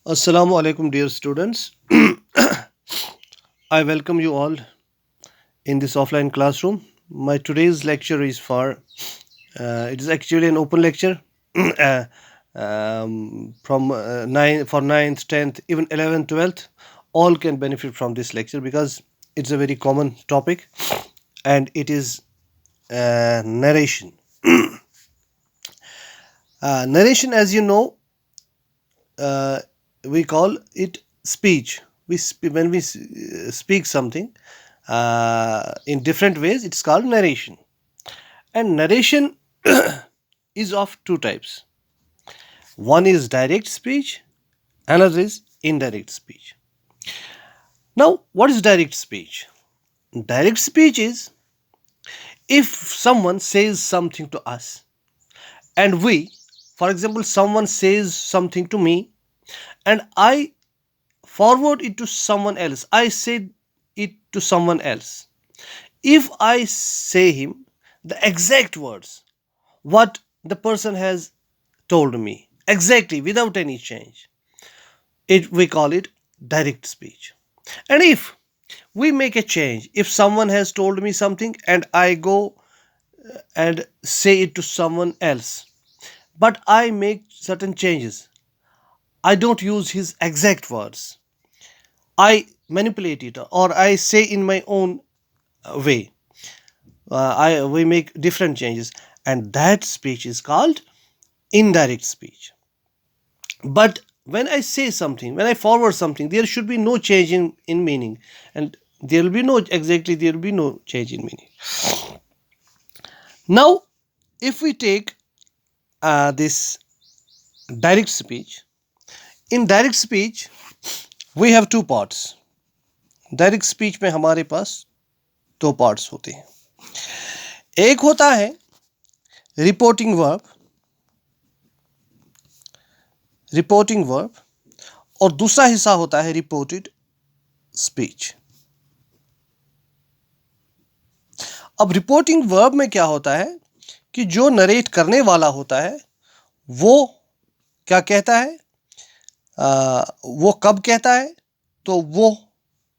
Assalamu alaikum, dear students. I welcome you all in this offline classroom. My today's lecture is it is actually an open lecture uh, from ninth, 10th, even 11th, 12th. All can benefit from this lecture because it's a very common topic and it is narration. Narration, as you know, uh, we call it speech. When we speak something in different ways, it's called narration. And narration is of two types. One is direct speech, another is indirect speech. Now, what is direct speech? Direct speech is if someone says something to us and for example, someone says something to me and I forward it to someone else. I said it to someone else. If I say him the exact words what the person has told me exactly without any change, it we call it direct speech. And if we make a change, if someone has told me something and I go and say it to someone else, but I make certain changes, I don't use his exact words, I manipulate it or I say in my own way, I we make different changes, and that speech is called indirect speech. But when I say something, when I forward something, there should be no change in meaning, and there will be no change in meaning. Now, if we take this direct speech, in direct speech we have two parts. Direct speech में हमारे पास दो parts होते हैं. एक होता है reporting verb और दूसरा हिस्सा होता है रिपोर्टेड स्पीच. अब रिपोर्टिंग वर्ब में क्या होता है कि जो नरेट करने वाला होता है वो क्या कहता है, वो कब कहता है, तो वो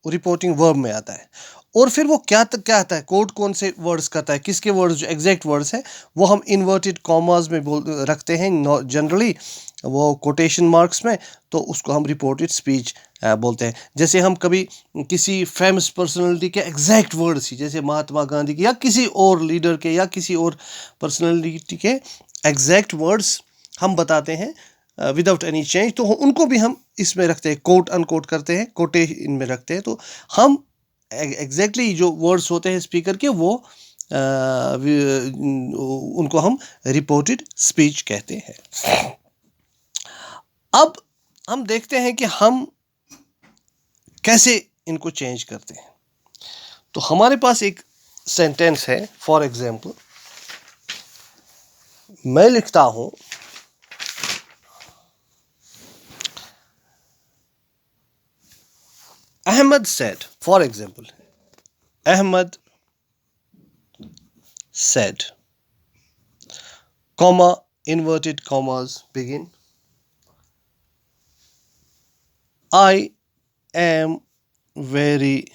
रिपोर्टिंग वर्ब में आता है. और फिर वो क्या आता है, कोड कौन से वर्ड्स करता है, किसके वर्ड्स जो एग्जैक्ट वर्ड्स हैं वो हम इन्वर्टेड कॉमास में रखते हैं जनरली, वो कोटेशन मार्क्स में, तो उसको हम रिपोर्टेड स्पीच बोलते हैं. जैसे हम कभी किसी फेमस पर्सनालिटी के एग्जैक्ट वर्ड्स ही, जैसे महात्मा गांधी के या किसी और लीडर के या किसी और पर्सनालिटी के एग्जैक्ट वर्ड्स हम बताते हैं विदाउट एनी चेंज, तो उनको भी हम इसमें रखते हैं, कोट अनकोट करते हैं, कोटे इनमें रखते हैं. तो हम एग्जैक्टली जो वर्ड्स होते हैं स्पीकर के वो उनको हम रिपोर्टेड स्पीच कहते हैं. अब हम देखते हैं कि हम कैसे इनको चेंज करते हैं. तो हमारे पास एक सेंटेंस है. फॉर एग्जाम्पल मैं लिखता हूं, Ahmed said, for example, Ahmed said, comma, inverted commas begin, I am very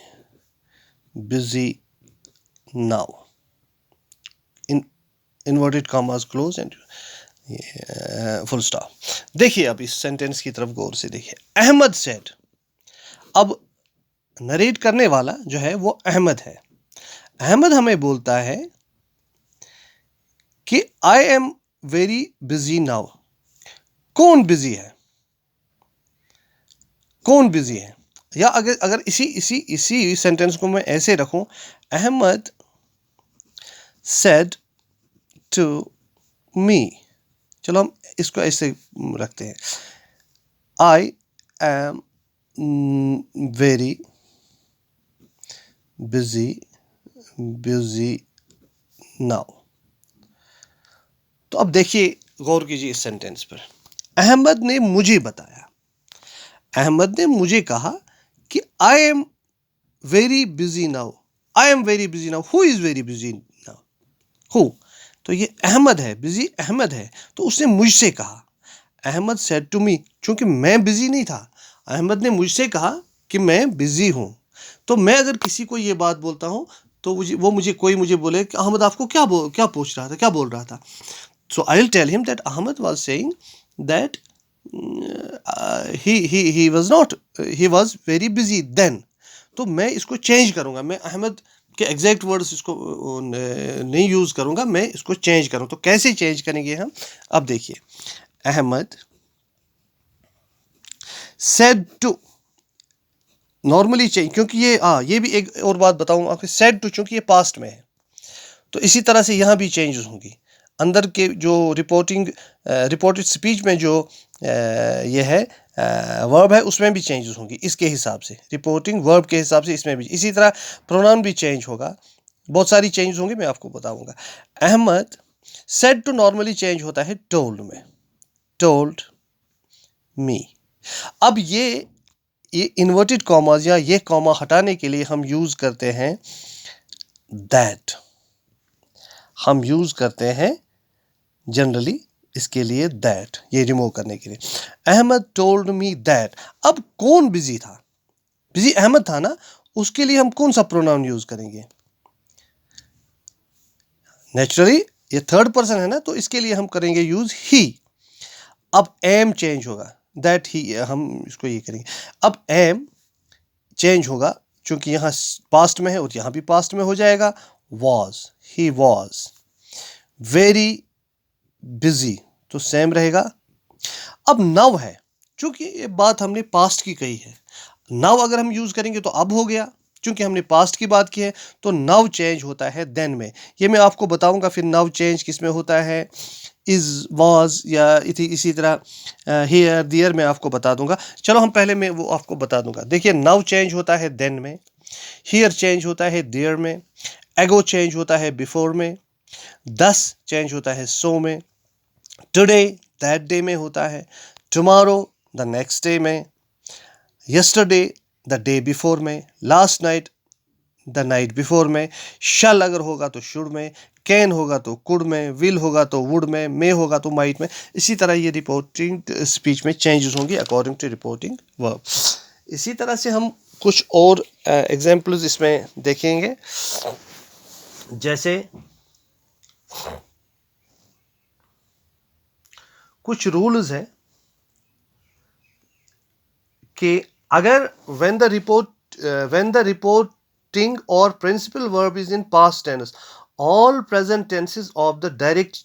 busy now. Inverted commas close and full stop. देखिए अब इस सेंटेंस की तरफ गौर से देखिए. अहमद सेड, अब नरेट करने वाला जो है वो अहमद है. अहमद हमें बोलता है कि I am very busy now. कौन बिजी है, कौन बिजी है. या अगर इसी सेंटेंस को मैं ऐसे रखूं, अहमद सेड टू मी, चलो हम इसको ऐसे रखते हैं, I am very busy now. तो अब देखिए, गौर कीजिए इस सेंटेंस पर. अहमद ने मुझे बताया, अहमद ने मुझे कहा कि I am very busy now. I am very busy now. Who is very busy now? Who, तो ये अहमद है, बिजी अहमद है, तो उसने मुझसे कहा. अहमद सेड टू मी, चूंकि मैं बिजी नहीं था, अहमद ने मुझसे कहा कि मैं बिजी हूं। तो मैं अगर किसी को ये बात बोलता हूं तो कोई मुझे बोले कि अहमद आपको क्या पूछ रहा था, क्या बोल रहा था, so I will tell him that Ahmed was saying that he was not, he was very busy then. तो मैं इसको चेंज करूंगा, मैं अहमद के एग्जैक्ट वर्ड्स इसको नहीं यूज करूंगा, मैं इसको चेंज करूँ। तो कैसे चेंज करेंगे हम, अब देखिए, Ahmad said to, normally change, क्योंकि ये भी एक और बात बताऊं आपको, सेड टू चूंकि ये पास्ट में है तो इसी तरह से यहाँ भी चेंजेस होंगी। अंदर के जो रिपोर्टेड स्पीच में जो ये है वर्ब है उसमें भी चेंजेस होंगी इसके हिसाब से, रिपोर्टिंग वर्ब के हिसाब से इसमें भी। इसी तरह प्रोनाउन भी चेंज होगा, बहुत सारी चेंजेस होंगी, मैं आपको बताऊंगा। Ahmad said to normally change होता है टोल्ड में, टोल्ड मी। अब ये इन्वर्टेड कॉमाज या ये कॉमा हटाने के लिए हम यूज करते हैं दैट, हम यूज करते हैं जनरली इसके लिए दैट, ये रिमूव करने के लिए। अहमद टोल्ड मी दैट, अब कौन बिजी था, बिजी अहमद था ना, उसके लिए हम कौन सा प्रोनाउन यूज करेंगे, नेचुरली ये थर्ड पर्सन है ना, तो इसके लिए हम करेंगे यूज ही। अब एम चेंज होगा, दैट ही, हम इसको ये करेंगे। अब एम चेंज होगा क्योंकि यहाँ पास्ट में है और यहाँ भी पास्ट में हो जाएगा, was, he was very busy, तो सेम रहेगा। अब नव है, चूंकि ये बात हमने पास्ट की कही है, नव अगर हम यूज करेंगे तो अब हो गया, क्योंकि हमने पास्ट की बात की है, तो नव चेंज होता है देन में। ये मैं आपको बताऊंगा फिर नव चेंज किस में होता है, इज, वॉज या इसी तरह हियर दियर मैं आपको बता दूंगा। चलो हम पहले मैं वो आपको बता दूंगा। देखिए, नव चेंज होता है देन में, हियर चेंज होता है देयर में, एगो चेंज होता है बिफोर में, दस चेंज होता है सो में, टुडे दैट डे में होता है, टुमारो द नेक्स्ट डे में, यस्टरडे द डे बिफोर में, last night the night before में, शल अगर होगा तो शुड में, कैन होगा तो कुड में, विल होगा तो वुड में, मे होगा तो माइट में। इसी तरह ये रिपोर्टिंग स्पीच में चेंजेस होंगी अकॉर्डिंग टू रिपोर्टिंग वर्ब। इसी तरह से हम कुछ और एग्जाम्पल्स इसमें देखेंगे, जैसे कुछ रूल्स है कि अगर when the reporting or principal verb is in past tense, all present tenses of the direct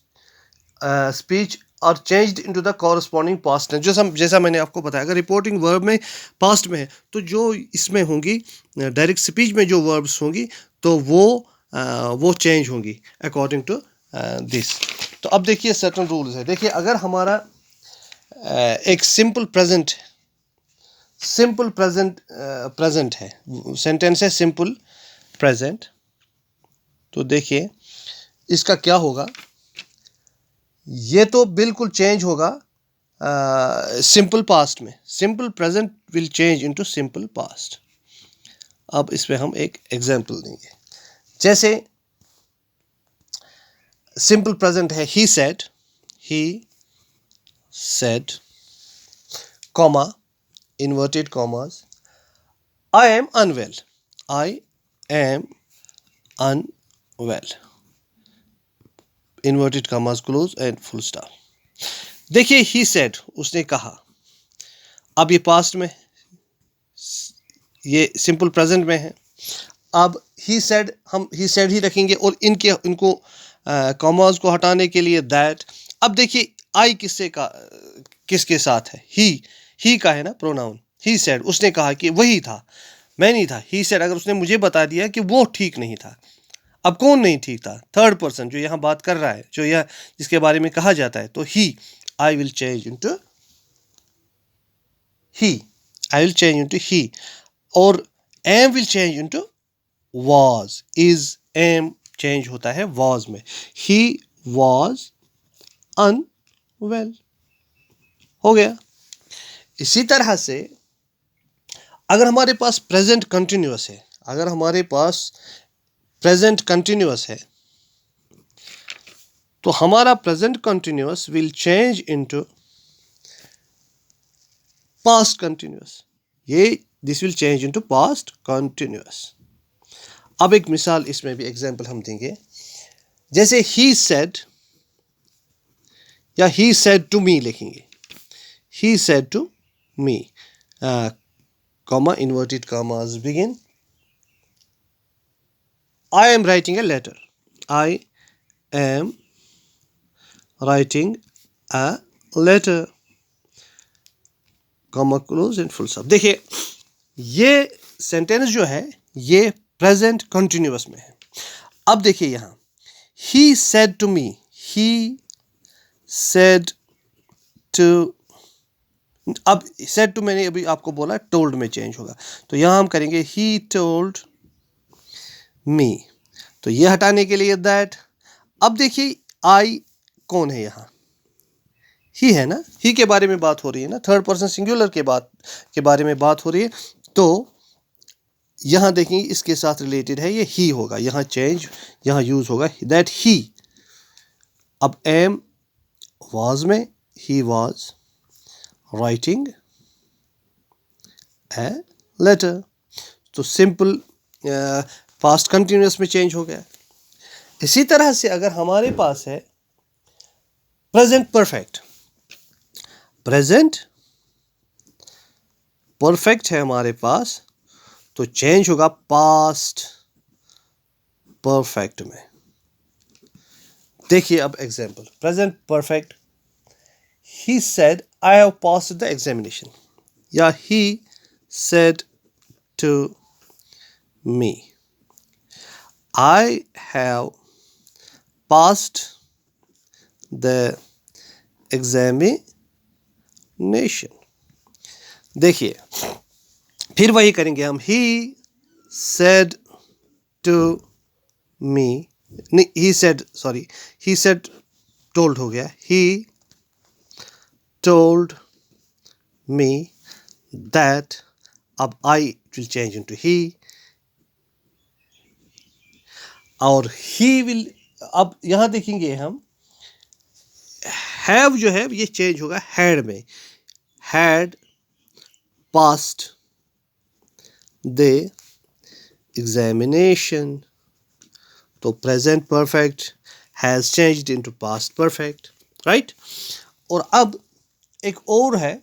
speech are changed into the corresponding past tense। जैसा मैंने आपको बताया, अगर रिपोर्टिंग वर्ब में पास्ट में है तो जो इसमें होंगी डायरेक्ट स्पीच में जो वर्ब्स होंगी तो वो चेंज होंगी अकॉर्डिंग टू दिस। तो अब देखिए सर्टन रूल्स है। देखिए, अगर हमारा एक सिंपल प्रेजेंट है, सेंटेंस है सिंपल प्रेजेंट, तो देखिए इसका क्या होगा, ये तो बिल्कुल चेंज होगा सिंपल पास्ट में, simple present will change into simple past. अब इस पे हम एक एग्जांपल देंगे। जैसे सिंपल प्रेजेंट है he said comma inverted commas, I am unwell, I am unwell, inverted commas close and full stop। देखिए, he said, उसने कहा, अब ये पास्ट में, ये सिंपल प्रेजेंट में है। अब he said, हम he said ही रखेंगे और इनको कॉमास को हटाने के लिए that। अब देखिए I किसके साथ है, ही का है ना प्रोनाउन, ही सेड, उसने कहा कि वही था, मैं नहीं था। ही सेड अगर उसने मुझे बता दिया कि वो ठीक नहीं था, अब कौन नहीं ठीक था, थर्ड पर्सन जो यहाँ बात कर रहा है, जो यह जिसके बारे में कहा जाता है, तो he, I will change into he, और am will change into was, is, am change होता है वाज में, ही वाज अनवेल, हो गया। इसी तरह से अगर हमारे पास प्रेजेंट कंटिन्यूअस है, तो हमारा present continuous will change into past continuous, ये this will change into past continuous. अब एक मिसाल इसमें भी एग्जांपल हम देंगे, जैसे ही सेड या ही सेड टू मी लिखेंगे, he said to me, comma, inverted commas begin. I am writing a letter. I am writing a letter. Comma close and full stop. देखिए ये सेंटेंस जो है ये प्रेजेंट कंटिन्यूअस में है। अब देखिए यहाँ he said to me, he said to, अब said to मैंने अभी आपको बोला told में चेंज होगा, तो यहाँ हम करेंगे he told me, तो ये हटाने के लिए that। अब देखिए I कौन है यहाँ, ही है ना, ही के बारे में बात हो रही है ना, थर्ड पर्सन सिंगुलर के बारे में बात हो रही है, तो यहाँ देखेंगे इसके साथ रिलेटेड है, ये ही होगा, यहाँ चेंज, यहाँ यूज होगा दैट ही। अब एम वाज में he was writing a letter, तो सिंपल पास्ट कंटिन्यूअस में चेंज हो गया। इसी तरह से अगर हमारे पास है प्रेजेंट परफेक्ट, प्रेजेंट परफेक्ट है हमारे पास, तो चेंज होगा पास्ट परफेक्ट में। देखिए अब example, present perfect, he said I have passed the examination, या he said to me I have passed the examination. देखिए फिर वही करेंगे हम, ही सेड टू मी, नहीं he said, sorry he said told हो गया, ही टोल्ड मी दैट, अब आई विल चेंज इनटू ही, और ही विल, अब यहां देखेंगे हम हैव जो है ये चेंज होगा हैड में, हैड passed the examination, तो present perfect has changed into past perfect, right? और अब एक और है,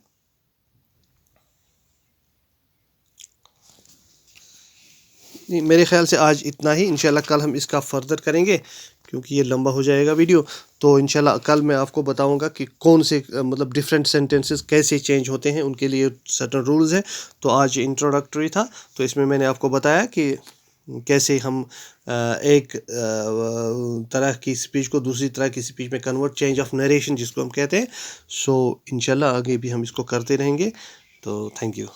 नहीं मेरे ख्याल से आज इतना ही, इंशाल्लाह कल हम इसका फर्दर करेंगे क्योंकि ये लंबा हो जाएगा वीडियो, तो इंशाल्लाह कल मैं आपको बताऊंगा कि कौन से मतलब डिफरेंट सेंटेंसेस कैसे चेंज होते हैं, उनके लिए सर्टेन रूल्स है। तो आज इंट्रोडक्टरी था, तो इसमें मैंने आपको बताया कि कैसे हम एक तरह की स्पीच को दूसरी तरह की स्पीच में कन्वर्ट, चेंज ऑफ नरेशन जिसको हम कहते हैं। सो इंशाल्लाह आगे भी हम इसको करते रहेंगे, तो थैंक यू।